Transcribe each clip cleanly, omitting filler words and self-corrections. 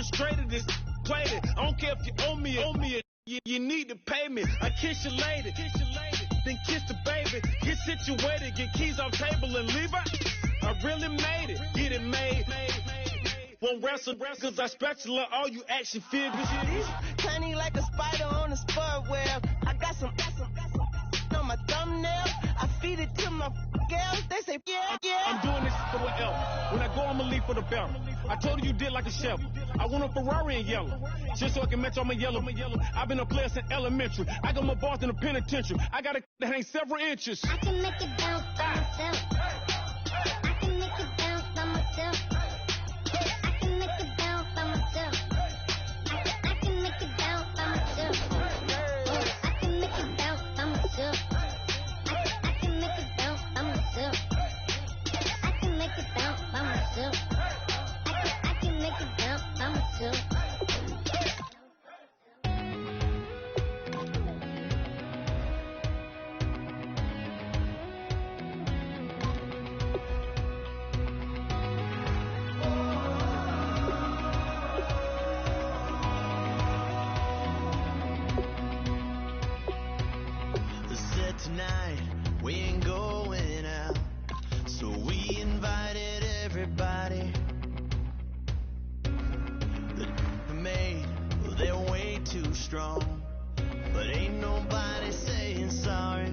illustrated this, played it. I don't care if you owe me it. You need to pay me. I kiss your lady, then kiss the baby. Get situated, get keys off table and leave her. I really made it, get it made. Won't wrestle, cause I spatula all you action figures. Tiny like a spider on a spud web. I got some on my thumbnail. I feed it to my girls. They say, yeah. I'm doing this for whatever. When I go, I'ma leave for the better. I told you did like a shovel. I want a Ferrari in yellow, just so I can match all my yellow. I've been a player since elementary. I got my bars in the penitentiary. I got a that ain't several inches. I can make it bounce by myself. I can make it bounce by myself. I can make it bounce by myself. I can make it bounce by myself. I can make it bounce by myself. I can make it bounce by myself. I can make it bounce by myself. I can make it bounce by myself. Tonight we ain't going out, so we invited everybody. The made, well, they're way too strong, but ain't nobody saying sorry.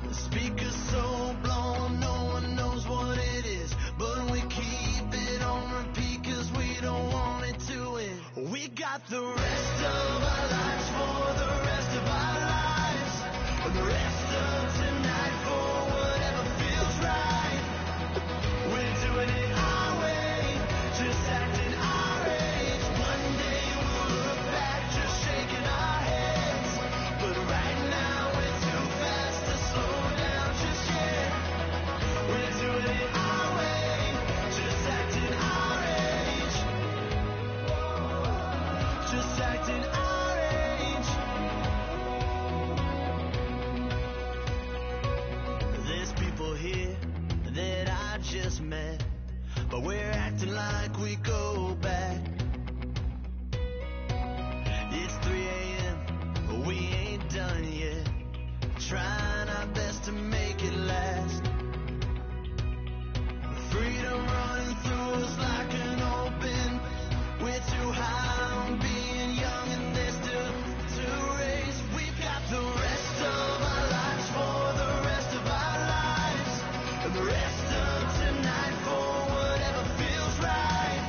The speaker's so blown, no one knows what it is, but we keep it on repeat cause we don't want it to end. We got the rest of our lives for the rest of our lives. The rest of tonight for whatever feels right. We're doing it our way, just acting our age. One day we'll look back, just shaking our heads. But right now we're too fast to slow down just yet. We're doing it our way, just acting our age. Just acting our age. Here that I just met, but we're acting like we go back. It's 3 a.m., but we ain't done yet, trying our best to make it last. Freedom running through us like an open. We're too high on being young and there's still to raise. We've got the rest of our lives for the rest of our lives. The rest of tonight for whatever feels right.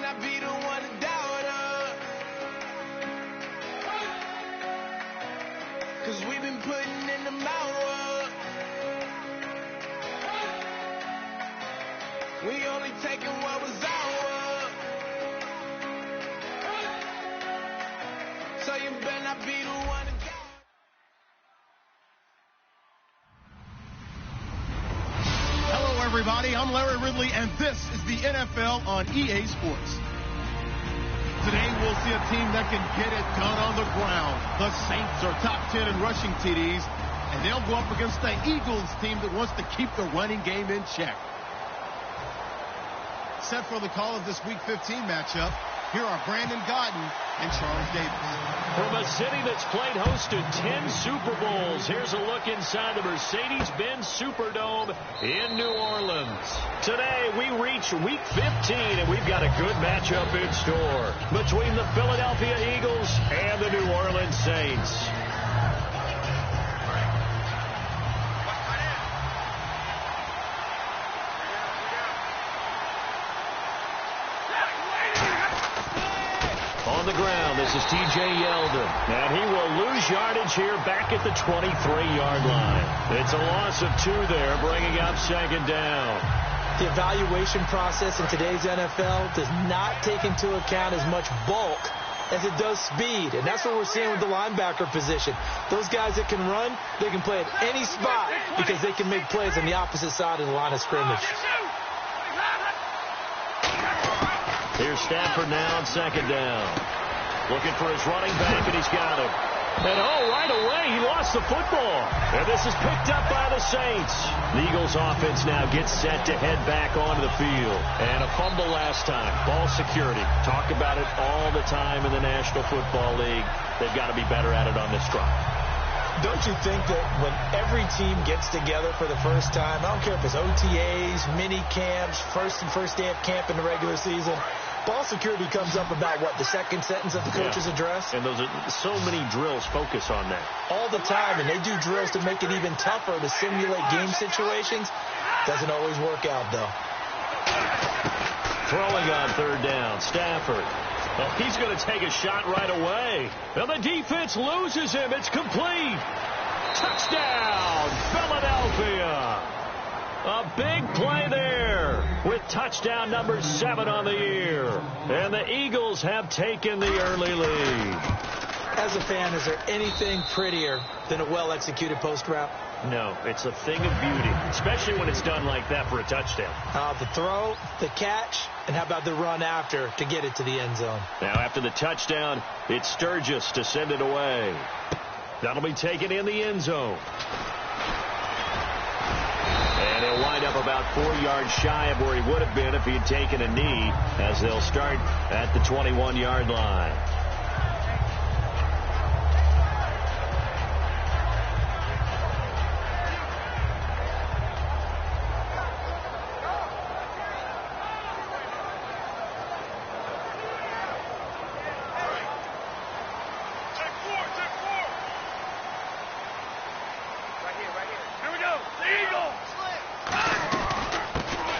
not be the one to doubt her. 'Cause we've been putting in the work. We only taking what was ours. So you better not be the one to doubt. Hello, everybody. I'm Larry Ridley, and this is the NFL on EA Sports. Today, we'll see a team that can get it done on the ground. The Saints are top 10 in rushing TDs, and they'll go up against the Eagles team that wants to keep the running game in check. Set for the call of this Week 15 matchup, here are Brandon Gaudin and Charles Davis. From a city that's played host to 10 Super Bowls, here's a look inside the Mercedes-Benz Superdome in New Orleans. Today, we reach Week 15, and we've got a good matchup in store between the Philadelphia Eagles and the New Orleans Saints. On the ground, this is T.J. Yeldon, and he will lose yardage here back at the 23-yard line. It's a loss of 2 there, bringing up second down. The evaluation process in today's NFL does not take into account as much bulk as it does speed, and that's what we're seeing with the linebacker position. Those guys that can run, they can play at any spot because they can make plays on the opposite side of the line of scrimmage. Here's Stafford now on second down. Looking for his running back, and he's got him. And right away, he lost the football. And this is picked up by the Saints. The Eagles offense now gets set to head back onto the field. And a fumble last time. Ball security. Talk about it all the time in the National Football League. They've got to be better at it on this drive. Don't you think that when every team gets together for the first time, I don't care if it's OTAs, mini camps, first day of camp in the regular season, ball security comes up about, what, the second sentence of the coach's address? And those are so many drills focus on that. All the time, and they do drills to make it even tougher to simulate game situations. Doesn't always work out, though. Throwing on third down, Stafford. Well, he's going to take a shot right away. Now the defense loses him. It's complete. Touchdown, Philadelphia. A big play there with touchdown number 7 on the year. And the Eagles have taken the early lead. As a fan, is there anything prettier than a well-executed post route? No, it's a thing of beauty, especially when it's done like that for a touchdown. The throw, the catch, and how about the run after to get it to the end zone? Now after the touchdown, it's Sturgis to send it away. That'll be taken in the end zone. And he'll wind up about 4 yards shy of where he would have been if he had taken a knee, as they'll start at the 21-yard line.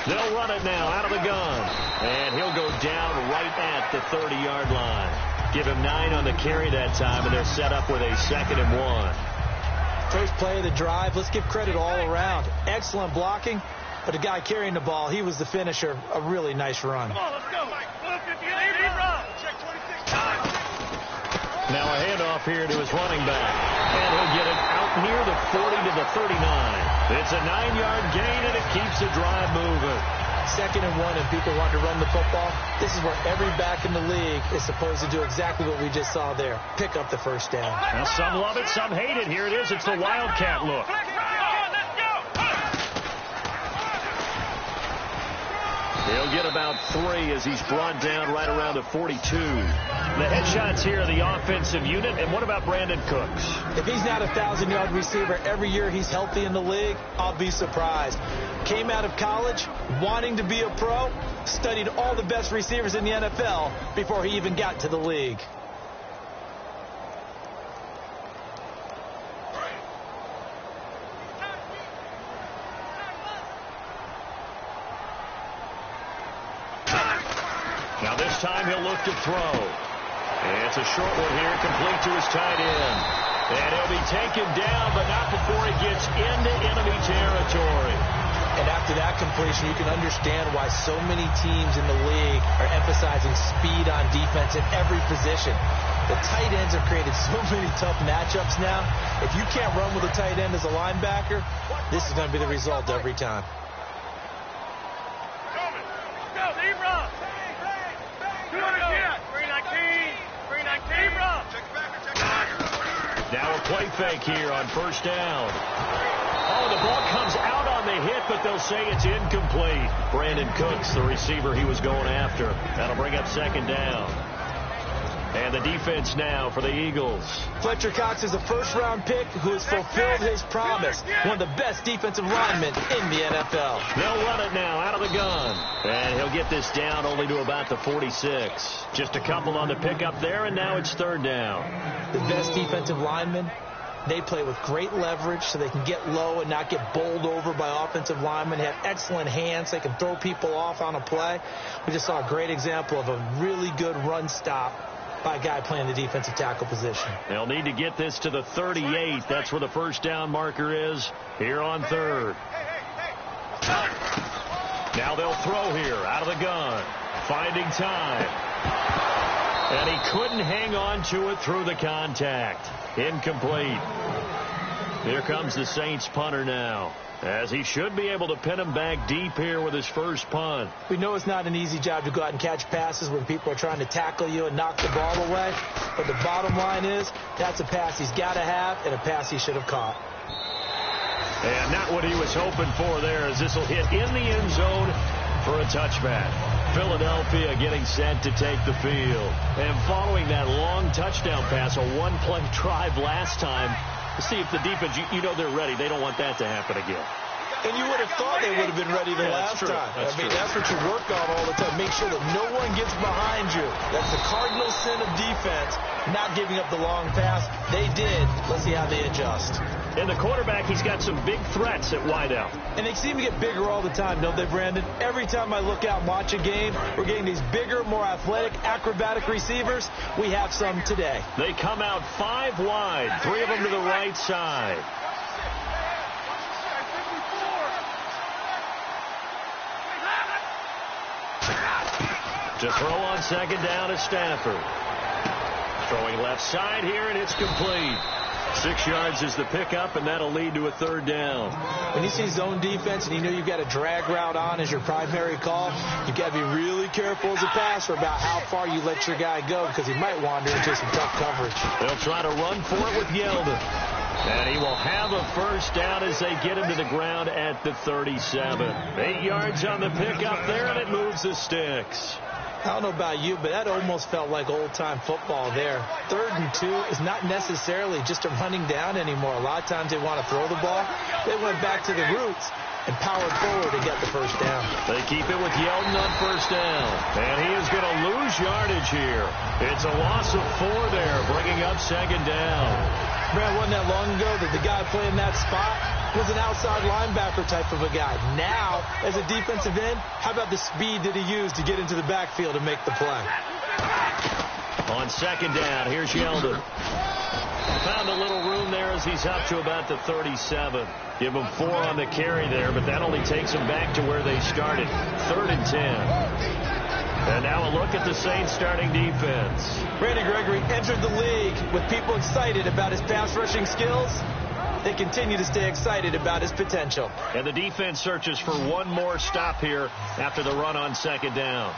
They'll run it now out of the gun. And he'll go down right at the 30-yard line. Give him 9 on the carry that time, and they're set up with a 2nd and 1. First play of the drive, let's give credit all around. Excellent blocking, but the guy carrying the ball, he was the finisher. A really nice run. Come on, let's go. Now a handoff here to his running back. And he'll get it out near the 40 to the 39. It's a 9-yard gain, and it keeps the drive moving. 2nd and 1, and people want to run the football. This is where every back in the league is supposed to do exactly what we just saw there. Pick up the first down. Now some love it, some hate it. Here it is. It's the Wildcat look. He'll get about 3 as he's brought down right around the 42. The headshots here are the offensive unit. And what about Brandon Cooks? If he's not a 1,000-yard receiver every year he's healthy in the league, I'll be surprised. Came out of college wanting to be a pro, studied all the best receivers in the NFL before he even got to the league. time he'll look to throw. And it's a short one here, complete to his tight end. And he'll be taken down, but not before he gets into enemy territory. And after that completion, you can understand why so many teams in the league are emphasizing speed on defense in every position. The tight ends have created so many tough matchups now. If you can't run with a tight end as a linebacker, this is going to be the result every time. Now a play fake here on first down. Oh, the ball comes out on the hit, but they'll say it's incomplete. Brandon Cooks, the receiver he was going after. That'll bring up second down. And the defense now for the Eagles. Fletcher Cox is a first-round pick who has fulfilled his promise. One of the best defensive linemen in the NFL. They'll run it now out of the gun. And he'll get this down only to about the 46. Just a couple on the pickup there, and now it's third down. The best defensive linemen, they play with great leverage so they can get low and not get bowled over by offensive linemen. They have excellent hands. They can throw people off on a play. We just saw a great example of a really good run stop by a guy playing the defensive tackle position. They'll need to get this to the 38. That's where the first down marker is here on third. Now they'll throw here out of the gun. Finding time. And he couldn't hang on to it through the contact. Incomplete. Here comes the Saints punter now, as he should be able to pin him back deep here with his first punt. We know it's not an easy job to go out and catch passes when people are trying to tackle you and knock the ball away. But the bottom line is, that's a pass he's got to have and a pass he should have caught. And not what he was hoping for there, as this will hit in the end zone for a touchback. Philadelphia getting set to take the field. And following that long touchdown pass, a one-play drive last time, to see if the defense, you know they're ready. They don't want that to happen again. And you would have thought they would have been ready the last time. That's what you work on all the time. Make sure that no one gets behind you. That's the cardinal sin of defense, not giving up the long pass. They did. Let's see how they adjust. And the quarterback, he's got some big threats at wideout. And they seem to get bigger all the time, don't they, Brandon? Every time I look out and watch a game, we're getting these bigger, more athletic, acrobatic receivers. We have some today. They come out 5 wide, 3 of them to the right side. To throw on second down is Stafford. Throwing left side here, and it's complete. 6 yards is the pickup, and that'll lead to a third down. When you see zone defense and you know you've got a drag route on as your primary call, you've got to be really careful as a passer about how far you let your guy go, because he might wander into some tough coverage. They'll try to run for it with Yeldon. And he will have a first down as they get him to the ground at the 37. 8 yards on the pickup there, and it moves the sticks. I don't know about you, but that almost felt like old-time football there. 3rd and 2 is not necessarily just a running down anymore. A lot of times they want to throw the ball. They went back to the roots and powered forward to get the first down. They keep it with Yeldon on first down. And he is going to lose yardage here. It's a loss of 4 there, bringing up second down. Brad, wasn't that long ago that the guy playing that spot was an outside linebacker type of a guy. Now, as a defensive end, how about the speed that he used to get into the backfield and make the play? On second down, here's Yeldon. Found a little room there as he's up to about the 37. Give him 4 on the carry there, but that only takes him back to where they started. 3rd and 10. And now a look at the Saints starting defense. Randy Gregory entered the league with people excited about his pass rushing skills. They continue to stay excited about his potential. And the defense searches for one more stop here after the run on second down.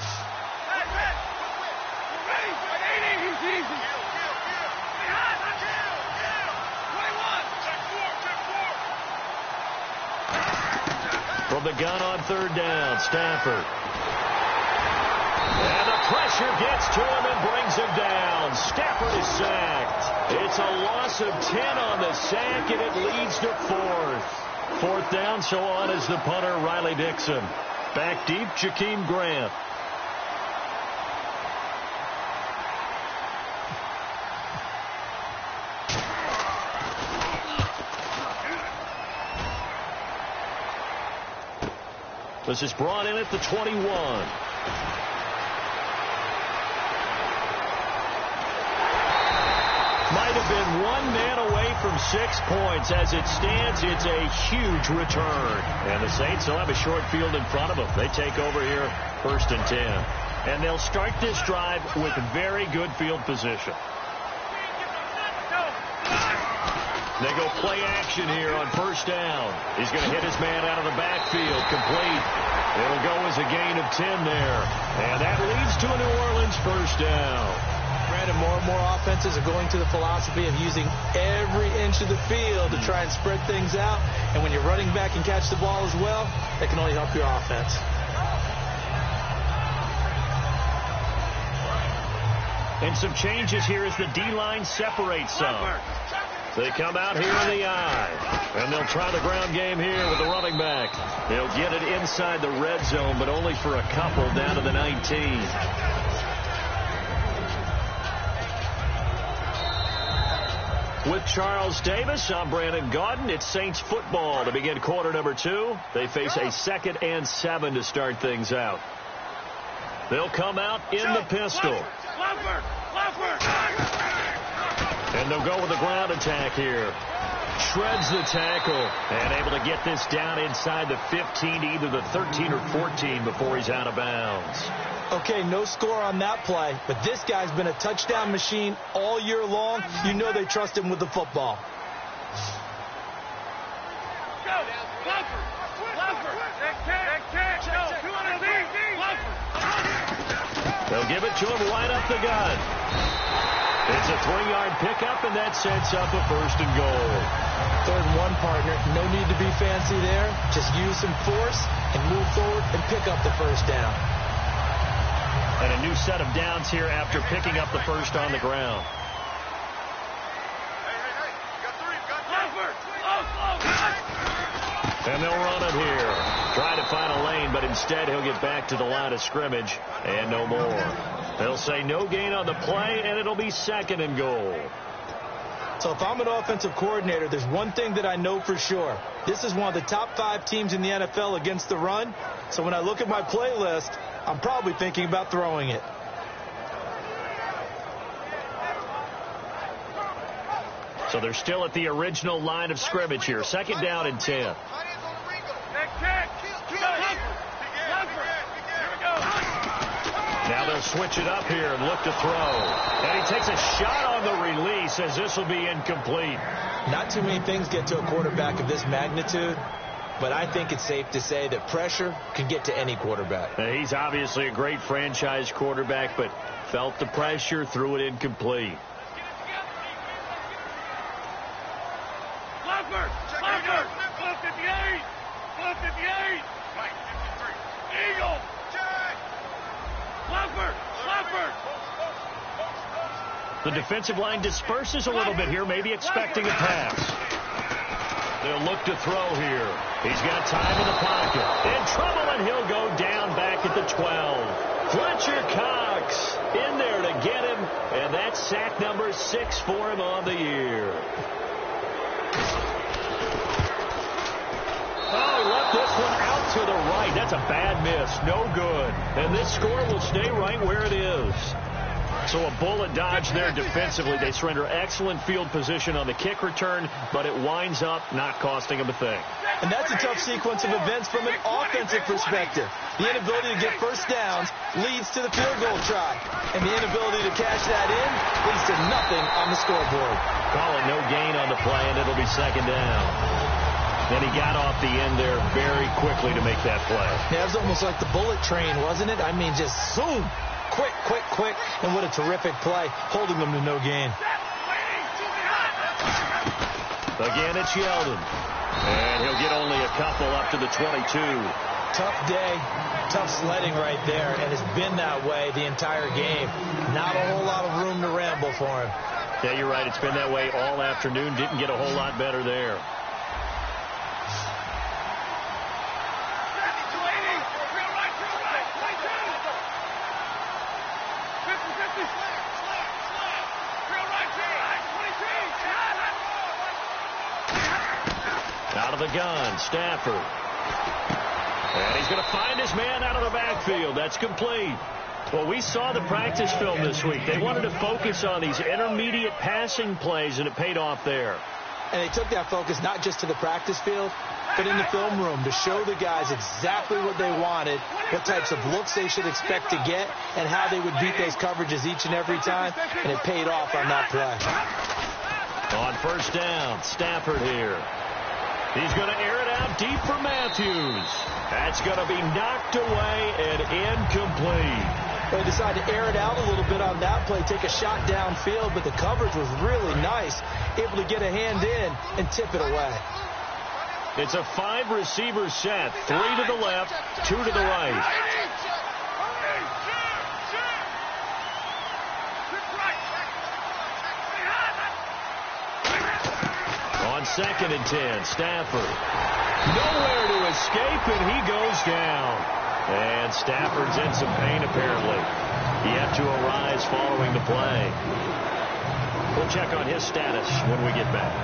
From the gun on third down, Stafford. And the pressure gets to him and brings him down. Stafford is sacked. It's a loss of 10 on the sack, and it leads to 4th. 4th down, so on is the punter, Riley Dixon. Back deep, Jakeem Grant. This is brought in at the 21. And one man away from 6 points. As it stands, it's a huge return. And the Saints will have a short field in front of them. They take over here, 1st and 10. And they'll start this drive with very good field position. They go play action here on 1st down. He's going to hit his man out of the backfield. Complete. It'll go as a gain of 10 there. And that leads to a New Orleans 1st down. Brandon, more and more offenses are going to the philosophy of using every inch of the field to try and spread things out. And when you're running back and catch the ball as well, that can only help your offense. And some changes here as the D-line separates some. They come out here in the eye, and they'll try the ground game here with the running back. They'll get it inside the red zone, but only for a couple down to the 19. With Charles Davis, I'm Brandon Gaudin. It's Saints football to begin quarter number 2. They face a 2nd and 7 to start things out. They'll come out in the pistol. And they'll go with the ground attack here. Shreds the tackle and able to get this down inside the 15 to either the 13 or 14 before he's out of bounds. Okay, no score on that play, but this guy's been a touchdown machine all year long. You know they trust him with the football. They'll give it to him right up the gut. It's a 3-yard pickup, and that sets up a 1st and goal. 3rd and 1, partner. No need to be fancy there. Just use some force and move forward and pick up the 1st down. And a new set of downs here after picking up the 1st on the ground. And they'll run it here. Try to find a lane, but instead he'll get back to the line of scrimmage and no more. They'll say no gain on the play, and it'll be 2nd and goal. So if I'm an offensive coordinator, there's one thing that I know for sure. This is one of the top 5 teams in the NFL against the run. So when I look at my playlist, I'm probably thinking about throwing it. So they're still at the original line of scrimmage here. 2nd down and 10. Now they'll switch it up here and look to throw. And he takes a shot on the release as this will be incomplete. Not too many things get to a quarterback of this magnitude, but I think it's safe to say that pressure can get to any quarterback. He's obviously a great franchise quarterback, but felt the pressure, threw it incomplete. The defensive line disperses a little bit here, maybe expecting a pass. They'll look to throw here. He's got time in the pocket. In trouble, and he'll go down back at the 12. Fletcher Cox in there to get him, and that's sack number 6 for him on the year. Oh, he left this one out to the right. That's a bad miss. No good. And this score will stay right where it is. So a bullet dodge there defensively. They surrender excellent field position on the kick return, but it winds up not costing them a thing. And that's a tough sequence of events from an offensive perspective. The inability to get 1st downs leads to the field goal try. And the inability to cash that in leads to nothing on the scoreboard. Call it no gain on the play, and it'll be 2nd down. Then he got off the end there very quickly to make that play. Yeah, it was almost like the bullet train, wasn't it? I mean, just zoom. Quick, quick, quick. And what a terrific play, holding them to no gain. Again, it's Yeldon. And he'll get only a couple up to the 22. Tough day, tough sledding right there, and it's been that way the entire game. Not a whole lot of room to ramble for him. Yeah, you're right. It's been that way all afternoon. Didn't get a whole lot better there. Out of the gun, Stafford. And he's going to find his man out of the backfield. That's complete. Well, we saw the practice film this week. They wanted to focus on these intermediate passing plays, and it paid off there. And they took that focus not just to the practice field, but in the film room to show the guys exactly what they wanted, what types of looks they should expect to get, and how they would beat those coverages each and every time, and it paid off on that play. On first down, Stafford here. He's going to air it out deep for Matthews. That's going to be knocked away and incomplete. They decided to air it out a little bit on that play, take a shot downfield, but the coverage was really nice, able to get a hand in and tip it away. It's a 5-receiver set, 3 to the left, 2 to the right. On 2nd and 10, Stafford. Nowhere to escape, and he goes down. And Stafford's in some pain, apparently. He had to arise following the play. We'll check on his status when we get back.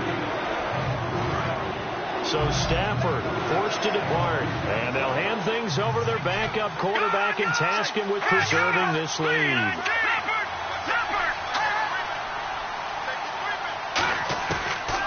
So Stafford forced to depart, and they'll hand things over to their backup quarterback and task him with preserving this lead.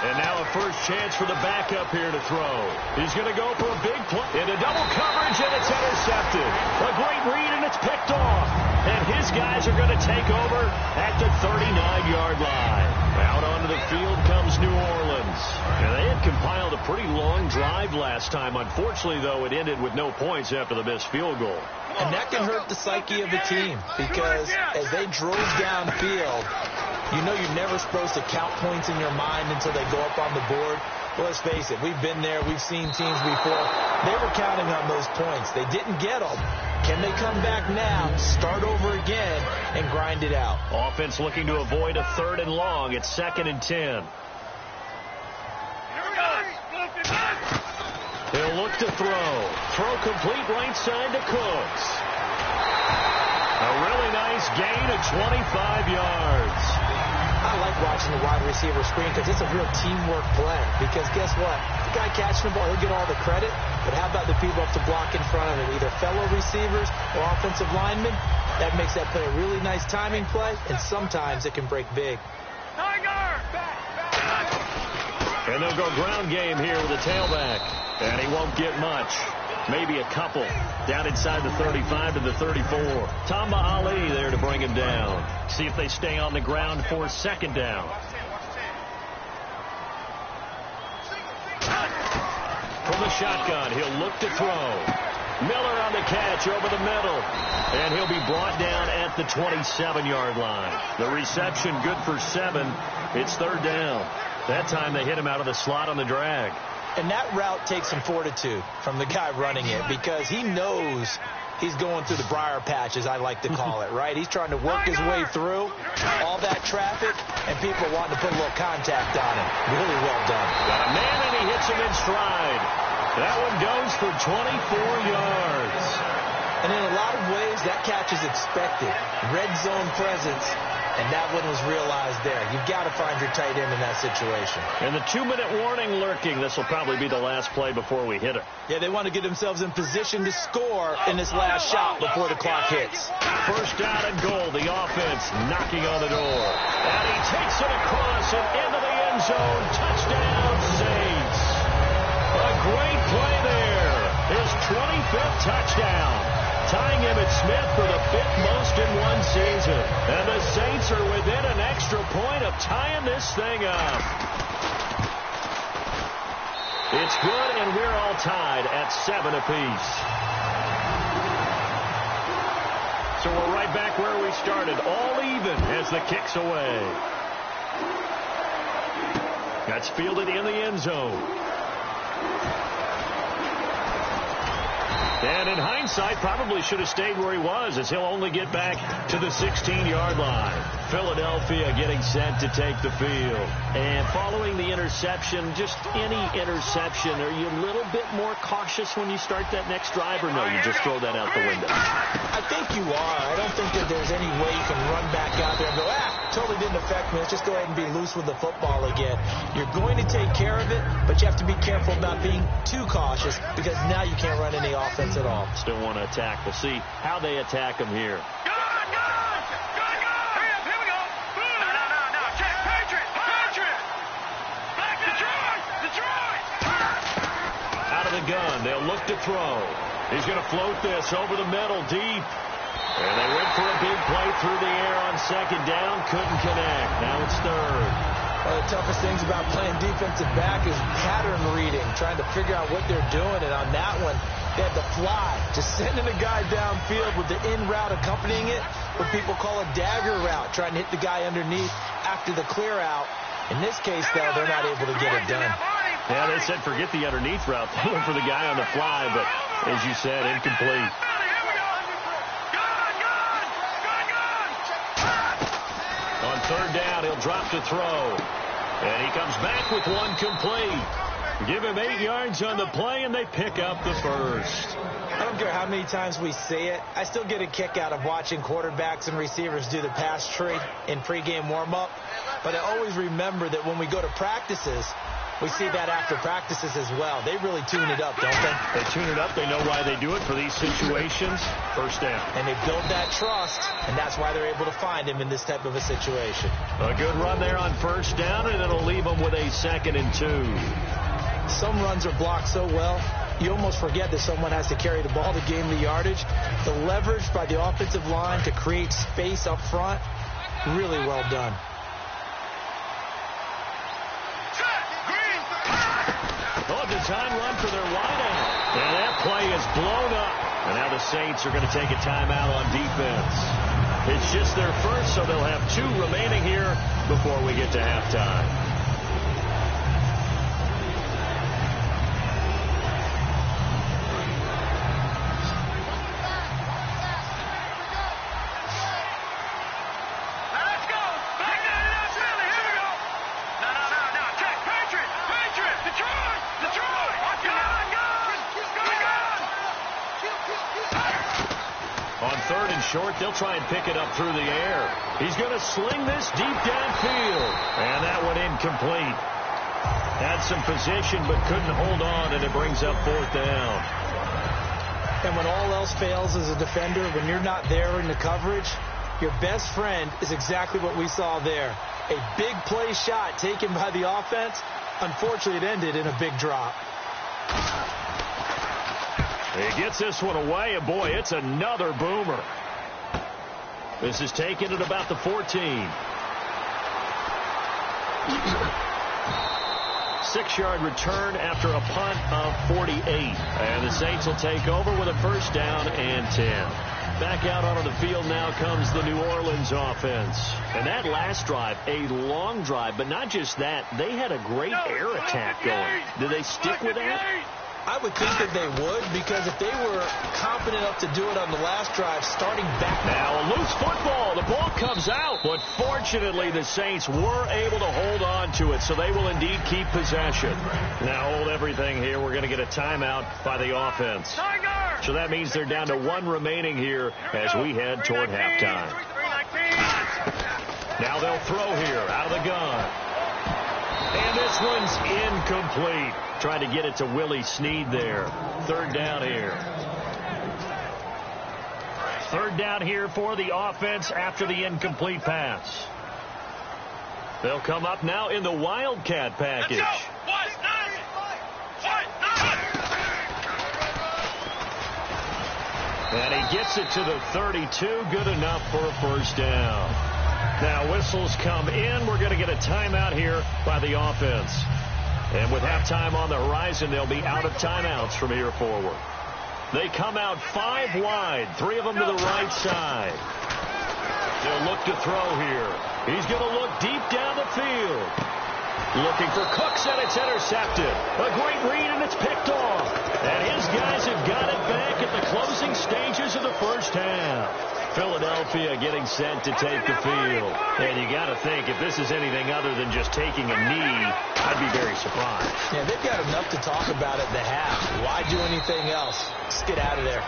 And now a first chance for the backup here to throw. He's going to go for a big play into double coverage, and it's intercepted. A great read, and it's picked off. And his guys are going to take over at the 39-yard line. Out onto the field comes New Orleans. And they had compiled a pretty long drive last time. Unfortunately, though, it ended with no points after the missed field goal. And that can hurt the psyche of the team because as they drove downfield, you know you're never supposed to count points in your mind until they go up on the board. Well, let's face it, we've been there. We've seen teams before. They were counting on those points. They didn't get them. Can they come back now, start over again, and grind it out? Offense looking to avoid a 3rd and long. It's 2nd and 10. He'll look to throw. Throw complete right side to Cooks. A really nice gain of 25 yards. I like watching the wide receiver screen because it's a real teamwork play. Because guess what? The guy catching the ball, he'll get all the credit. But how about the people up to block in front of him, either fellow receivers or offensive linemen? That makes that play a really nice timing play, and sometimes it can break big. And they'll go ground game here with a tailback. And he won't get much. Maybe a couple. Down inside the 35 to the 34. Tamba Ali there to bring him down. See if they stay on the ground for 2nd down. From the shotgun, he'll look to throw. Miller on the catch over the middle. And he'll be brought down at the 27-yard line. The reception good for 7. It's 3rd down. That time they hit him out of the slot on the drag. And that route takes some fortitude from the guy running it because he knows he's going through the briar patch, as I like to call it, right? He's trying to work his way through all that traffic, and people wanting to put a little contact on him. Really well done. Got a man, and he hits him in stride. That one goes for 24 yards. And in a lot of ways, that catch is expected. Red zone presence. And that one was realized there. You've got to find your tight end in that situation. And the 2-minute warning lurking. This will probably be the last play before we hit it. Yeah, they want to get themselves in position to score in this last shot before the clock hits. First down and goal. The offense knocking on the door. And he takes it across and into the end zone. Touchdown, Saints. A great play there. His 25th touchdown. Tying Emmitt Smith for the 5th most in one season. And the Saints are within an extra point of tying this thing up. It's good, and we're all tied at 7 apiece. So we're right back where we started, all even as the kick's away. That's fielded in the end zone. And in hindsight, probably should have stayed where he was, as he'll only get back to the 16-yard line. Philadelphia getting set to take the field. And following the interception, just any interception, are you a little bit more cautious when you start that next drive, or no, you just throw that out the window? I think you are. I don't think that there's any way you can run back out there and go, totally didn't affect me. Let's just go ahead and be loose with the football again. You're going to take care of it, but you have to be careful about being too cautious because now you can't run any offense at all. Still want to attack. We'll see how they attack them here. They'll look to throw. He's going to float this over the middle, deep. And they went for a big play through the air on second down. Couldn't connect. Now it's third. One of the toughest things about playing defensive back is pattern reading, trying to figure out what they're doing. And on that one, they had to fly, just sending a guy downfield with the in route accompanying it, what people call a dagger route, trying to hit the guy underneath after the clear out. In this case, though, they're not able to get it done. Yeah, they said forget the underneath route. They went for the guy on the fly, but as you said, incomplete. On third down, he'll drop to throw. And he comes back with one complete. Give him 8 yards on the play, and they pick up the first. I don't care how many times we say it. I still get a kick out of watching quarterbacks and receivers do the pass tree in pregame warm-up. But I always remember that when we go to practices, we see that after practices as well. They really tune it up, don't they? They tune it up. They know why they do it for these situations. First down. And they build that trust, and that's why they're able to find him in this type of a situation. A good run there on first down, and it'll leave them with a 2nd and 2. Some runs are blocked so well, you almost forget that someone has to carry the ball to gain the yardage. The leverage by the offensive line to create space up front, really well done. Design run for their wideout. And that play is blown up. And now the Saints are going to take a timeout on defense. It's just their first, so they'll have 2 remaining here before we get to halftime. Short, they'll try and pick it up through the air. He's going to sling this deep downfield. And that one incomplete. Had some position but couldn't hold on, and it brings up 4th down. And when all else fails as a defender, when you're not there in the coverage, your best friend is exactly what we saw there. A big play shot taken by the offense. Unfortunately, it ended in a big drop. He gets this one away, and boy, it's another boomer. This is taken at about the 14. 6-yard return after a punt of 48. And the Saints will take over with a first down and 10. Back out onto the field now comes the New Orleans offense. And that last drive, a long drive, but not just that. They had a great air attack going. Did they stick with that? I would think that they would, because if they were confident enough to do it on the last drive, starting back. Now a loose football. The ball comes out. But fortunately, the Saints were able to hold on to it, so they will indeed keep possession. Now hold everything here. We're going to get a timeout by the offense. So that means they're down to 1 remaining here as we head toward halftime. Now they'll throw here out of the gun. And this one's incomplete. Trying to get it to Willie Snead there. 3rd down here. 3rd down here for the offense after the incomplete pass. They'll come up now in the Wildcat package. And he gets it to the 32. Good enough for a first down. Now whistles come in. We're going to get a timeout here by the offense. And with halftime on the horizon, they'll be out of timeouts from here forward. They come out 5 wide, 3 of them to the right side. They'll look to throw here. He's going to look deep down the field. Looking for Cooks, and it's intercepted. A great read, and it's picked off. And his guys have got it back at the closing stages of the first half. Philadelphia getting set to take the field. And you got to think, if this is anything other than just taking a knee, I'd be very surprised. Yeah, they've got enough to talk about at the half. Why do anything else? Just get out of there.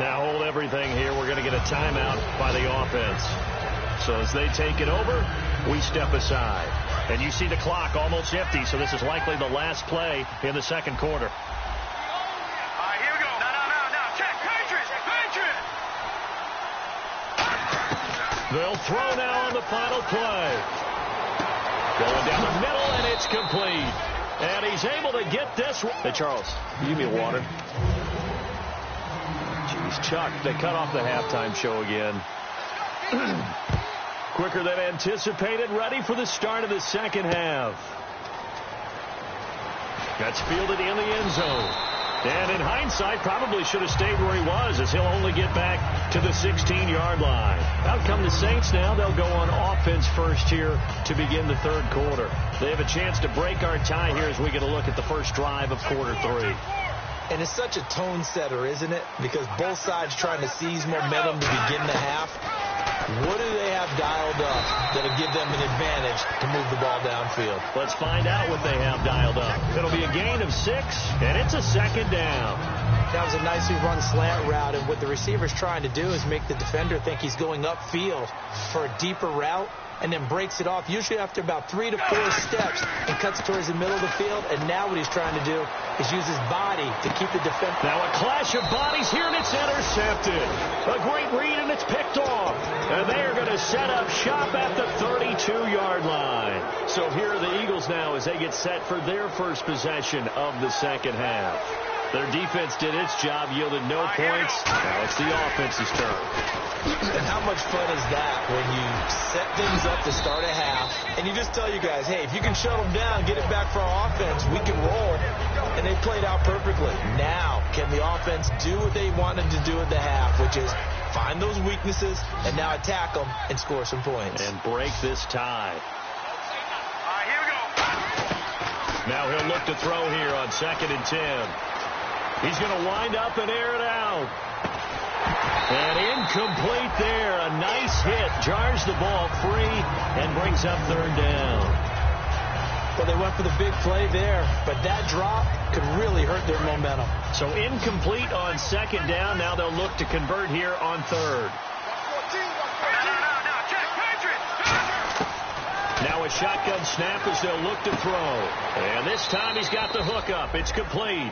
Now hold everything here. We're going to get a timeout by the offense. So as they take it over, we step aside. And you see the clock almost empty, so this is likely the last play in the second quarter. Here we go. Now. Check. Patriot. They'll throw now on the final play. Going down the middle, and it's complete. And he's able to get this one. Hey, Charles, give me a water. Jeez, Chuck, they cut off the halftime show again. Quicker than anticipated, ready for the start of the second half. That's fielded in the end zone. And in hindsight, probably should have stayed where he was, as he'll only get back to the 16-yard line. Out come the Saints now. They'll go on offense first here to begin the third quarter. They have a chance to break our tie here as we get a look at the first drive of quarter three. And it's such a tone setter, isn't it? Because both sides trying to seize momentum to begin the half. What do they have dialed up that'll give them an advantage to move the ball downfield? Let's find out what they have dialed up. It'll be a gain of 6, and it's a second down. That was a nicely run slant route, and what the receiver's trying to do is make the defender think he's going upfield for a deeper route, and then breaks it off, usually after about 3 to 4 steps, and cuts towards the middle of the field. And now what he's trying to do is use his body to keep the defender. Now a clash of bodies here, and it's intercepted. A great read, and it's picked off. And they are going to set up shop at the 32-yard line. So here are the Eagles now as they get set for their first possession of the second half. Their defense did its job, yielded no points. Now it's the offense's turn. And how much fun is that when you set things up to start a half, and you just tell you guys, hey, if you can shut them down, get it back for our offense, we can roll. And they played out perfectly. Now, can the offense do what they wanted to do at the half, which is find those weaknesses and now attack them and score some points. And break this tie. Here we go. Now he'll look to throw here on 2nd and 10. He's going to wind up and air it out. And incomplete there. A nice hit. Jars the ball free and brings up 3rd down. Well, they went for the big play there, but that drop could really hurt their momentum. So incomplete on 2nd down. Now they'll look to convert here on 3rd. Now a shotgun snap as they'll look to throw. And this time he's got the hook up. It's complete.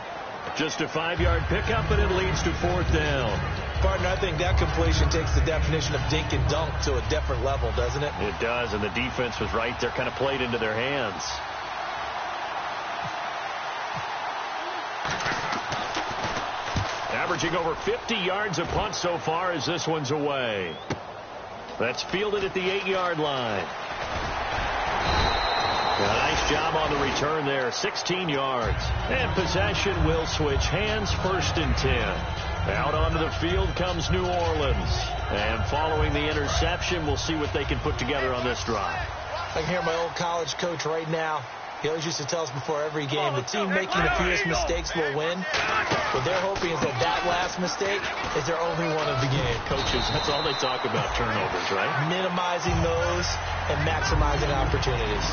Just a 5-yard pickup, and it leads to 4th down. Partner, I think that completion takes the definition of dink and dunk to a different level, doesn't it? It does, and the defense was right there, kind of played into their hands. Averaging over 50 yards a punt so far as this one's away. That's fielded at the 8-yard line. A nice job on the return there, 16 yards. And possession will switch hands, 1st and 10. Out onto the field comes New Orleans. And following the interception, we'll see what they can put together on this drive. I can hear my old college coach right now. He always used to tell us before every game, the team making the fewest mistakes will win. What they're hoping is that last mistake is their only one of the game. Coaches, that's all they talk about, turnovers, right? Minimizing those and maximizing opportunities.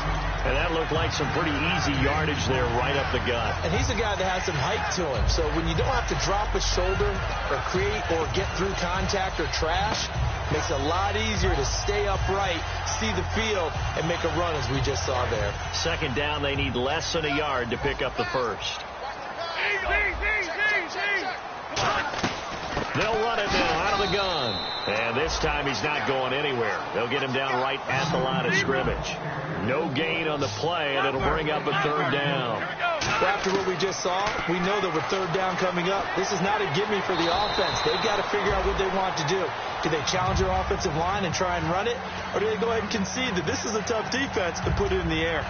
And that looked like some pretty easy yardage there right up the gut. And he's a guy that has some height to him. So when you don't have to drop a shoulder or create or get through contact or trash, makes it a lot easier to stay upright, see the field, and make a run as we just saw there. 2nd down, they need less than a yard to pick up the first. They'll run it now out of the gun. And this time he's not going anywhere. They'll get him down right at the line of scrimmage. No gain on the play, and it'll bring up a 3rd down. Well, after what we just saw, we know that with 3rd down coming up, this is not a gimme for the offense. They've got to figure out what they want to do. Do they challenge their offensive line and try and run it? Or do they go ahead and concede that this is a tough defense and put it in the air?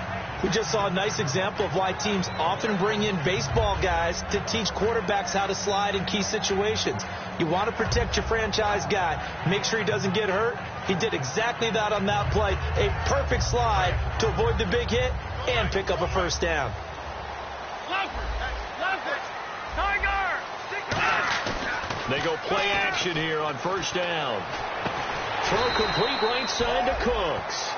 We just saw a nice example of why teams often bring in baseball guys to teach quarterbacks how to slide in key situations. You want to protect your franchise guy. Make sure he doesn't get hurt. He did exactly that on that play. A perfect slide to avoid the big hit and pick up a 1st down. They go play action here on 1st down. Throw complete right side to Cooks.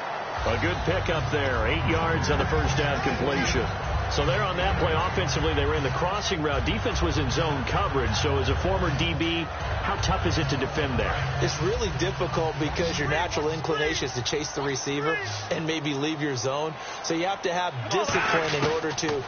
A good pickup there. 8 yards on the 1st down completion. So there on that play, offensively, they ran the crossing route. Defense was in zone coverage. So as a former DB, how tough is it to defend there? It's really difficult because your natural inclination is to chase the receiver and maybe leave your zone. So you have to have discipline in order to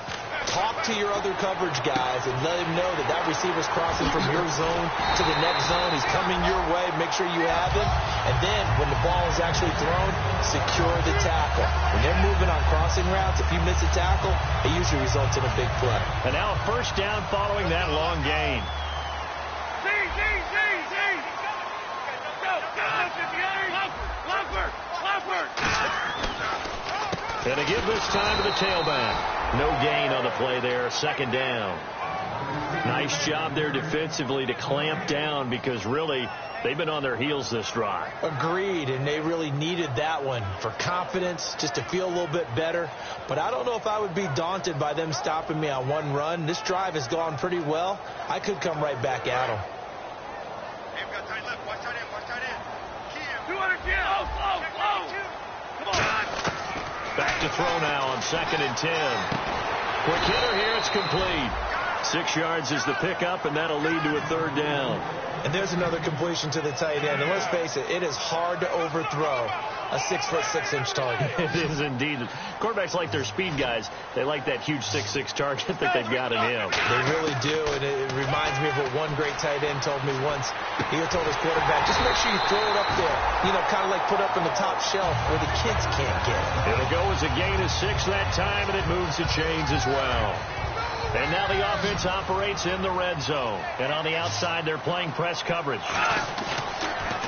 talk to your other coverage guys and let him know that that receiver's crossing from your zone to the next zone. He's coming your way. Make sure you have him. And then when the ball is actually thrown, secure the tackle. When they're moving on crossing routes, if you miss a tackle, it usually results in a big play. And now a first down following that long gain. And to give this time to the tailback. No gain on the play there. Second down. Nice job there defensively to clamp down because really they've been on their heels this drive. Agreed, and they really needed that one for confidence, just to feel a little bit better. But I don't know if I would be daunted by them stopping me on one run. This drive has gone pretty well. I could come right back at them. Hey, we got tight left. Watch tight end. Watch tight end. 200 kill. Come on. Back to throw now on 2nd and 10. Quick hitter here. It's complete. 6 yards is the pickup, and that'll lead to a third down. And there's another completion to the tight end. And let's face it, it is hard to overthrow a 6'6" target. It is indeed. Quarterbacks like their speed guys. They like that huge 6'6" target that they've got in him. They really do, and it reminds me of what one great tight end told me once. He told his quarterback, just make sure you throw it up there. You know, kind of like put up in the top shelf where the kids can't get it. It'll go as a gain of 6 that time, and it moves the chains as well. And now the offense operates in the red zone. And on the outside, they're playing press coverage.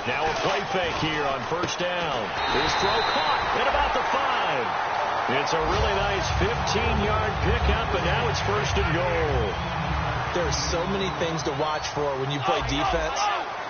Now a play fake here on first down. His throw caught at about the 5. It's a really nice 15-yard pickup, and now it's 1st and goal. There are so many things to watch for when you play defense.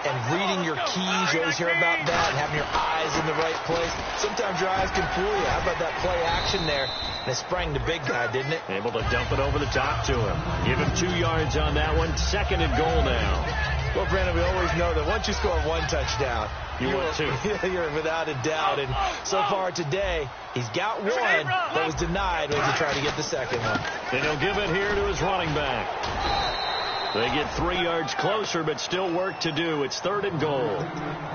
And reading your keys, you always hear about that, and having your eyes in the right place. Sometimes your eyes can fool you. How about that play action there? And it sprang the big guy, didn't it? Able to dump it over the top to him. Give him 2 yards on that one. 2nd and goal now. Well, Brandon, we always know that once you score one touchdown, you want 2. You're without a doubt. And so far today, he's got one, but was denied when he tried to get the second one. And he'll give it here to his running back. They get 3 yards closer, but still work to do. It's 3rd and goal.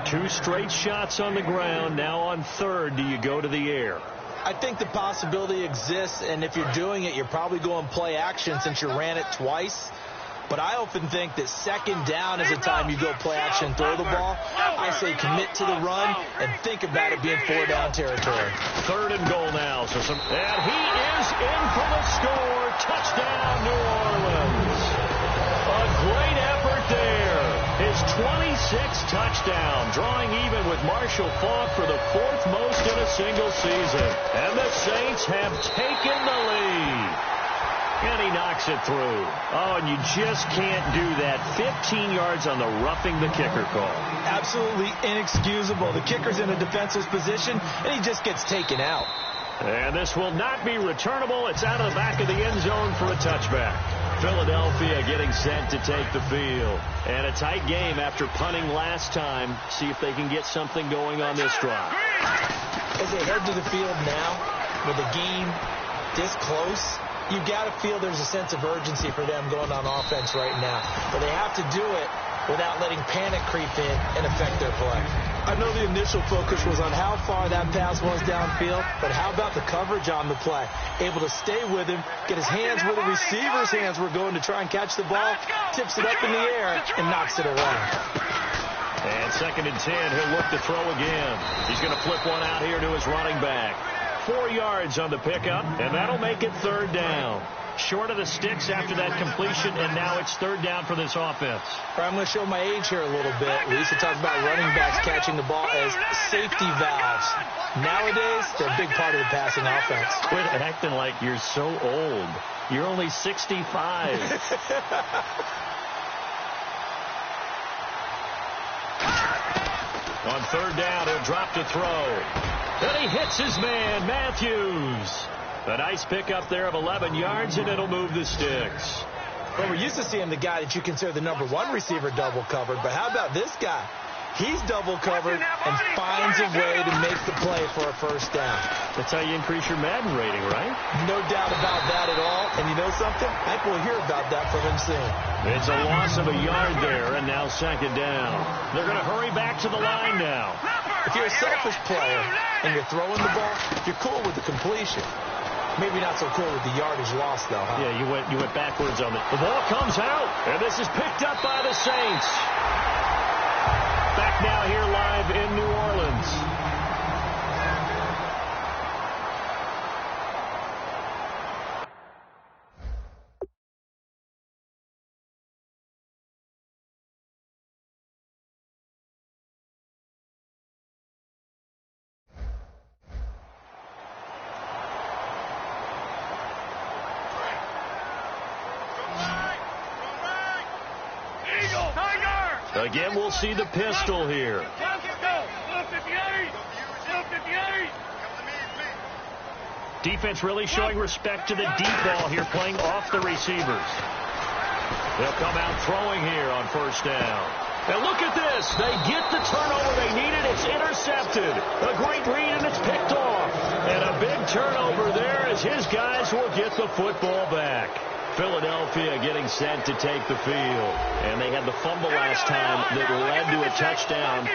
2 straight shots on the ground. Now on 3rd, do you go to the air? I think the possibility exists, and if you're doing it, you're probably going play action since you ran it twice. But I often think that 2nd down is the time you go play action and throw the ball. I say commit to the run and think about it being 4-down territory. 3rd and goal now. And he is in for the score. Touchdown, New Orleans. A great effort there. His 26th touchdown, drawing even with Marshall Faulk for the 4th most in a single season. And the Saints have taken the lead. And he knocks it through. Oh, and you just can't do that. 15 yards on the roughing the kicker call. Absolutely inexcusable. The kicker's in a defensive position, and he just gets taken out. And this will not be returnable. It's out of the back of the end zone for a touchback. Philadelphia getting set to take the field. And a tight game after punting last time. See if they can get something going on this drive. As they head to the field now, with the game this close, you got to feel there's a sense of urgency for them going on offense right now. But they have to do it without letting panic creep in and affect their play. I know the initial focus was on how far that pass was downfield, but how about the coverage on the play? Able to stay with him, get his hands where the receiver's hands were going to try and catch the ball, tips it up in the air, and knocks it away. And 2nd and 10, he'll look to throw again. He's going to flip one out here to his running back. 4 yards on the pickup, and that'll make it 3rd down. Short of the sticks after that completion, and now it's 3rd down for this offense. I'm going to show my age here a little bit. We used to talk about running backs catching the ball as safety valves. Nowadays, they're a big part of the passing offense. Quit acting like you're so old. You're only 65. On 3rd down, he'll drop to throw. Then he hits his man, Matthews. A nice pickup there of 11 yards, and it'll move the sticks. Well, we're used to seeing the guy that you consider the number 1 receiver double covered, but how about this guy? He's double covered and finds a way to make the play for a 1st down. That's how you increase your Madden rating, right? No doubt about that at all. And you know something? I think we'll hear about that from him soon. It's a loss of a yard there, and now 2nd down. They're going to hurry back to the line now. If you're a selfish player and you're throwing the ball, you're cool with the completion. Maybe not so cool with the yardage loss, though, huh? Yeah, you went backwards on it. The ball comes out, and this is picked up by the Saints. Back now here live in New Orleans. Again, we'll see the pistol here. Defense really showing respect to the deep ball here, playing off the receivers. They'll come out throwing here on first down. And look at this. They get the turnover they needed. It's intercepted. A great read, and it's picked off. And a big turnover there as his guys will get the football back. Philadelphia getting set to take the field. And they had the fumble last time that led to a touchdown.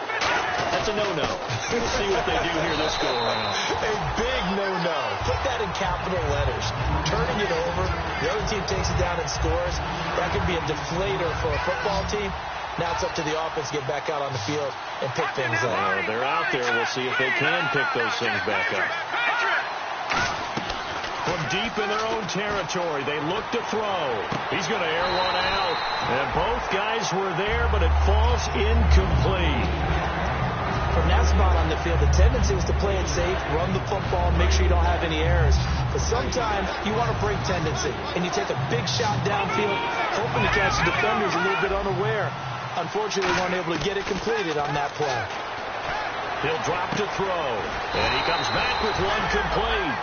That's a no-no. We'll see what they do here this go-around. A big no-no. Put that in capital letters. Turning it over, the other team takes it down and scores. That could be a deflator for a football team. Now it's up to the offense to get back out on the field and pick things up. They're out there. We'll see if they can pick those things back up. From deep in their own territory, they look to throw. He's going to air one out. And both guys were there, but it falls incomplete. From that spot on the field, the tendency is to play it safe, run the football, and make sure you don't have any errors. But sometimes you want to break tendency, and you take a big shot downfield, hoping to catch the defenders a little bit unaware. Unfortunately, they weren't able to get it completed on that play. He'll drop to throw, and he comes back with one complete.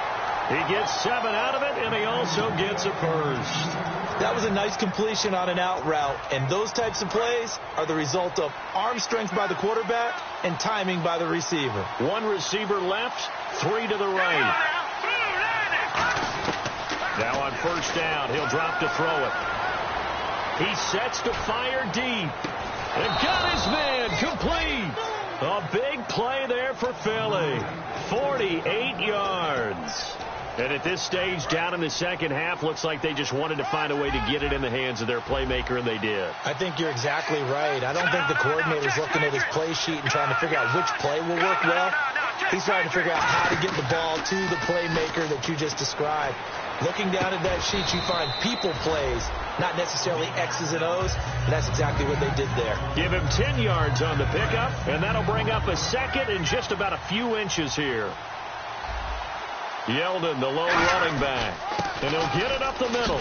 He gets 7 out of it, and he also gets a first. That was a nice completion on an out route, and those types of plays are the result of arm strength by the quarterback and timing by the receiver. One receiver left, 3 to the right. Now on first down, he'll drop to throw it. He sets to fire deep, and got his man complete. A big play there for Philly, 48 yards. And at this stage, down in the second half, looks like they just wanted to find a way to get it in the hands of their playmaker, and they did. I think you're exactly right. I don't think the coordinator's looking at his play sheet and trying to figure out which play will work well. He's trying to figure out how to get the ball to the playmaker that you just described. Looking down at that sheet, you find people plays, not necessarily X's and O's, and that's exactly what they did there. Give him 10 yards on the pickup, and that'll bring up a second and just about a few inches here. Yeldon, the lone running back, and he'll get it up the middle.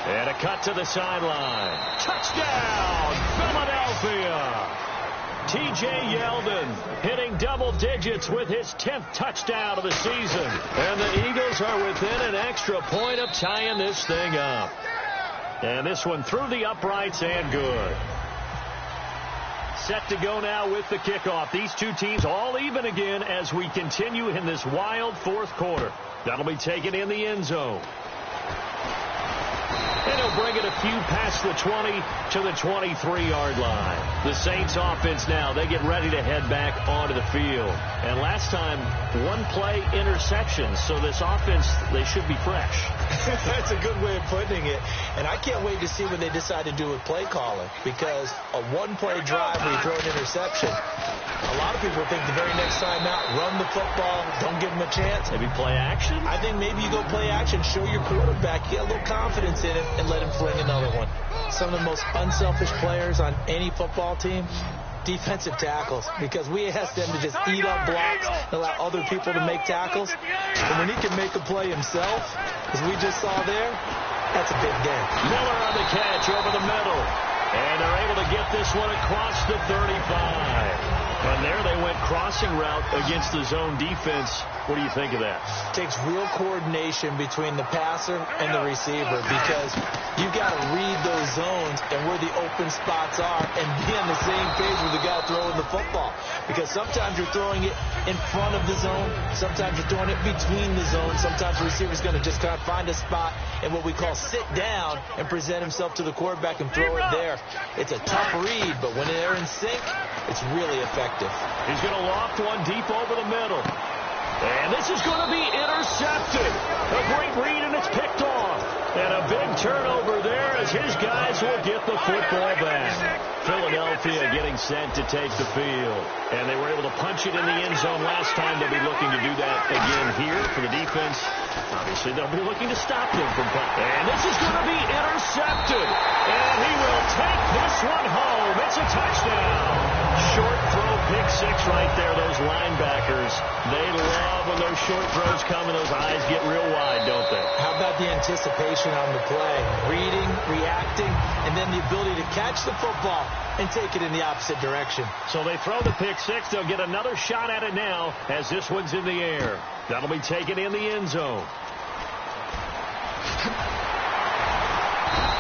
And a cut to the sideline. Touchdown, Philadelphia! T.J. Yeldon hitting double digits with his 10th touchdown of the season. And the Eagles are within an extra point of tying this thing up. And this one through the uprights and good. Set to go now with the kickoff. These two teams all even again as we continue in this wild fourth quarter. That'll be taken in the end zone. And he'll bring it a few past the 20 to the 23-yard line. The Saints offense now, they get ready to head back onto the field. And last time, one play interception, so this offense, they should be fresh. That's a good way of putting it. And I can't wait to see what they decide to do with play calling, because a one-play drive where you throw an interception, a lot of people think the very next time out, run the football, don't give them a chance. Maybe play action? I think maybe you go play action, show your quarterback, get a little confidence in him, and let him fling another one. Some of the most unselfish players on any football team, defensive tackles, because we ask them to just eat up blocks and allow other people to make tackles. And when he can make a play himself, as we just saw there, that's a big game. Miller on the catch over the middle. And they're able to get this one across the 35. And there they went crossing route against the zone defense. What do you think of that? Takes real coordination between the passer and the receiver, because you've got to read those zones and where the open spots are and be on the same page with the guy throwing the football. Because sometimes you're throwing it in front of the zone. Sometimes you're throwing it between the zones. Sometimes the receiver's going to just kind of find a spot and what we call sit down and present himself to the quarterback and throw it there. It's a tough read, but when they're in sync, it's really effective. He's going to loft one deep over the middle. And this is going to be intercepted. A great read, and it's picked off. And a big turnover there as his guys will get the football back. Philadelphia getting set to take the field. And they were able to punch it in the end zone last time. They'll be looking to do that again here for the defense. Obviously, they'll be looking to stop them from punching. And this is going to be intercepted. And he will take this one home. It's a touchdown. Short throw, pick six right there. Those linebackers, they love when those short throws come and those eyes get real wide, don't they? How about the anticipation on the play? Reading, reacting, and then the ability to catch the football and take it in the opposite direction. So they throw the pick six. They'll get another shot at it now as this one's in the air. That'll be taken in the end zone.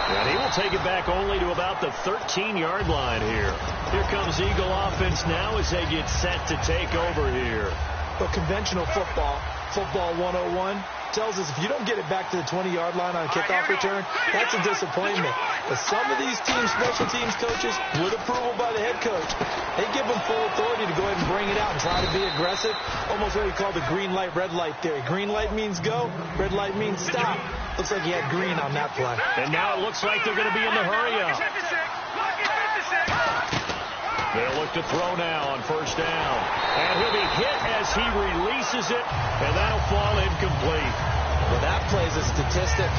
And he will take it back only to about the 13-yard line here. Here comes Eagle offense now as they get set to take over here. But conventional football, football 101, tells us if you don't get it back to the 20-yard line on a kickoff return, that's a disappointment. But some of these teams, special teams coaches, with approval by the head coach, they give them full authority to go ahead and bring it out and try to be aggressive. Almost what we call the green light, red light theory. Green light means go, red light means stop. Looks like he had green on that play. And now it looks like they're going to be in the hurry-up. They'll look to throw now on first down. And he'll be hit as he releases it, and that'll fall incomplete. Well, that plays a statistic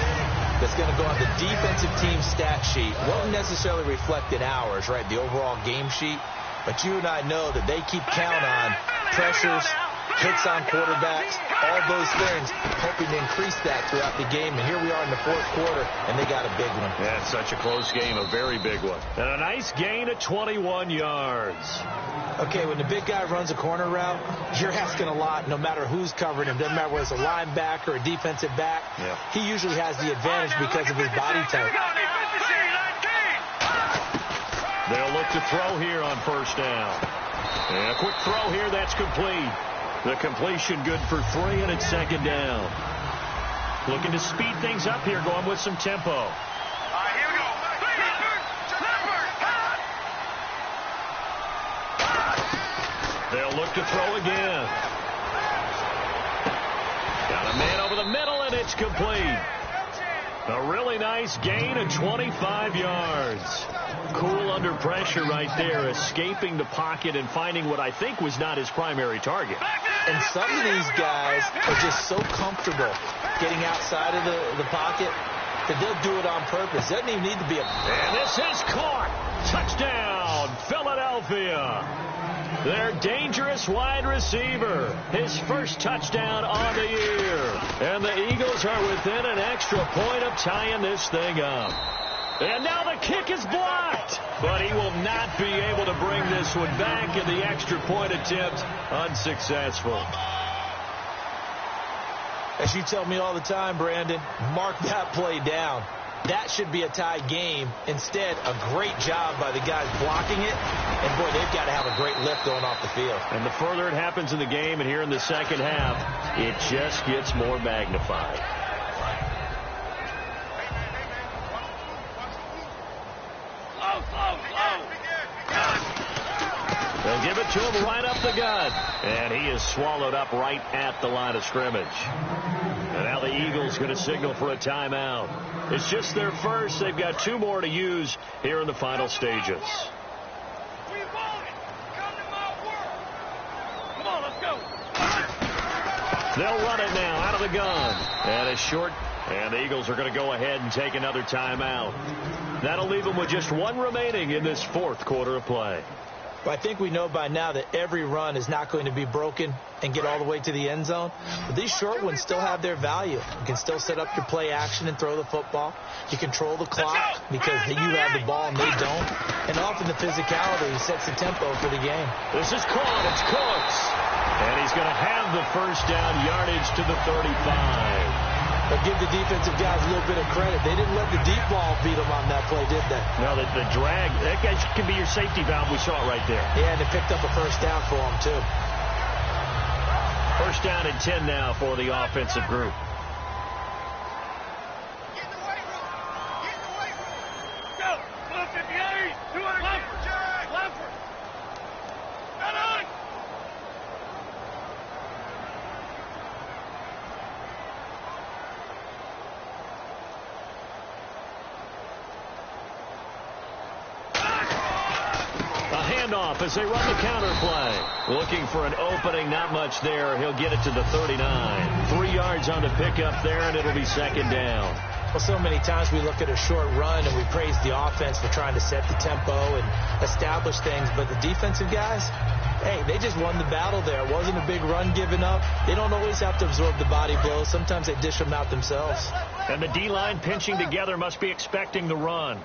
that's going to go on the defensive team stat sheet. Won't necessarily reflect in ours, right, the overall game sheet. But you and I know that they keep count on pressures, hits on quarterbacks, all those things, hoping to increase that throughout the game. And here we are in the fourth quarter, and they got a big one. Yeah, it's such a close game, a very big one. And a nice gain of 21 yards. Okay, when the big guy runs a corner route, you're asking a lot no matter who's covering him. Doesn't matter whether it's a linebacker or a defensive back. Yeah. He usually has the advantage because of his body type. They'll look to throw here on first down. And a quick throw here, that's complete. The completion good for 3, and it's second down. Looking to speed things up here, going with some tempo. All right, here we go. They'll look to throw again. Got a man over the middle, and it's complete. A really nice gain of 25 yards. Cool under pressure right there, escaping the pocket and finding what I think was not his primary target. And some of these guys are just so comfortable getting outside of the pocket that they'll do it on purpose. Doesn't even need to be a... And this is caught. Touchdown, Philadelphia. Their dangerous wide receiver. His first touchdown on the year. And the Eagles are within an extra point of tying this thing up. And now the kick is blocked. But he will not be able to bring this one back, and the extra point attempt unsuccessful. As you tell me all the time, Brandon, mark that play down. That should be a tie game. Instead, a great job by the guys blocking it. And, boy, they've got to have a great lift going off the field. And the further it happens in the game and here in the second half, it just gets more magnified. They'll give it to him right up the gut. And he is swallowed up right at the line of scrimmage. And now the Eagles going to signal for a timeout. It's just their first. They've got 2 more to use here in the final stages. They'll run it now out of the gun. And it's short. And the Eagles are going to go ahead and take another timeout. That'll leave them with just 1 remaining in this fourth quarter of play. Well, I think we know by now that every run is not going to be broken and get all the way to the end zone. But these short ones still have their value. You can still set up your play action and throw the football. You control the clock because you have the ball and they don't. And often the physicality sets the tempo for the game. This is caught. It's Cooks. And he's going to have the first down yardage to the 35. But give the defensive guys a little bit of credit. They didn't let the deep ball beat them on that play, did they? No, the drag, that guy can be your safety valve. We saw it right there. Yeah, and they picked up a first down for them, too. First down and 10 now for the offensive group. Get in the weight room. Get in the weight room. Go. 158. 200. Leffert. Got on. handoff as they run the counter play. Looking for an opening, not much there. He'll get it to the 39. 3 yards on the pickup there, and it'll be second down. Well, so many times we look at a short run and we praise the offense for trying to set the tempo and establish things, but the defensive guys, hey, they just won the battle there. It wasn't a big run given up. They don't always have to absorb the body blows. Sometimes they dish them out themselves. And the D-line pinching together must be expecting the run.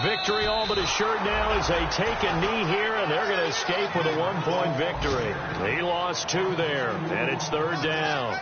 Victory all but assured now as they take a knee here, and they're going to escape with a 1-point victory. He lost 2 there, and it's third down.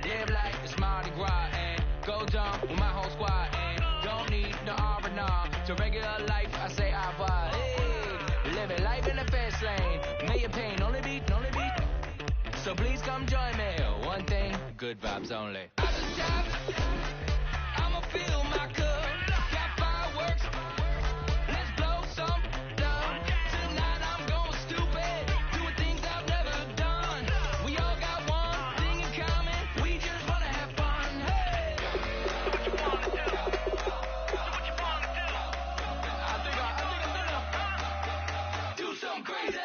Live like it's Mardi Gras and go dumb with my whole squad and don't need no R&R to regular life. I say I vibe. Hey, living life in the fast lane. May your pain only beat. So please come join me. One thing, good vibes only. I'ma fill my cup. Got fireworks. Let's blow some down. Tonight I'm going stupid. Doing things I've never done. We all got one thing in common. We just wanna have fun. Hey. So what you wanna do? I think I'm gonna do something crazy.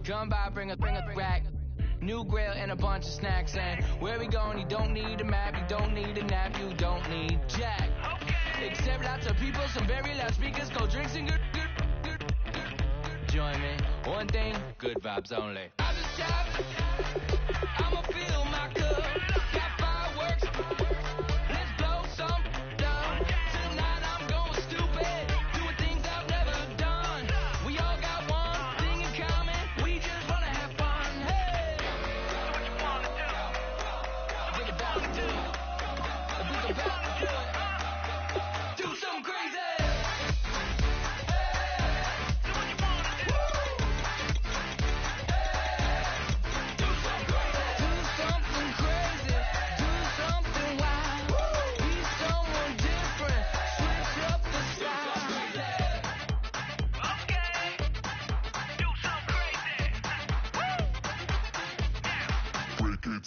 Come by, bring a rack, new grill and a bunch of snacks. And where we going? You don't need a map, you don't need a nap, you don't need jack. Okay. Except lots of people, some very loud speakers, cold drinks and good. Join me. One thing, good vibes only. I'ma fill my cup. Got fireworks. Let's blow some down. Tonight I'm going stupid. Doing things I've never done. We all got one thing in common. We just wanna have fun. Hey. So what you wanna do? What you about to do? What you about to do? Do something crazy.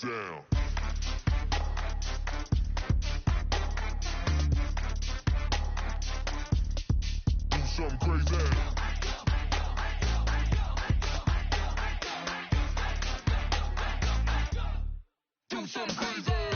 Down. Do something crazy. Do something crazy.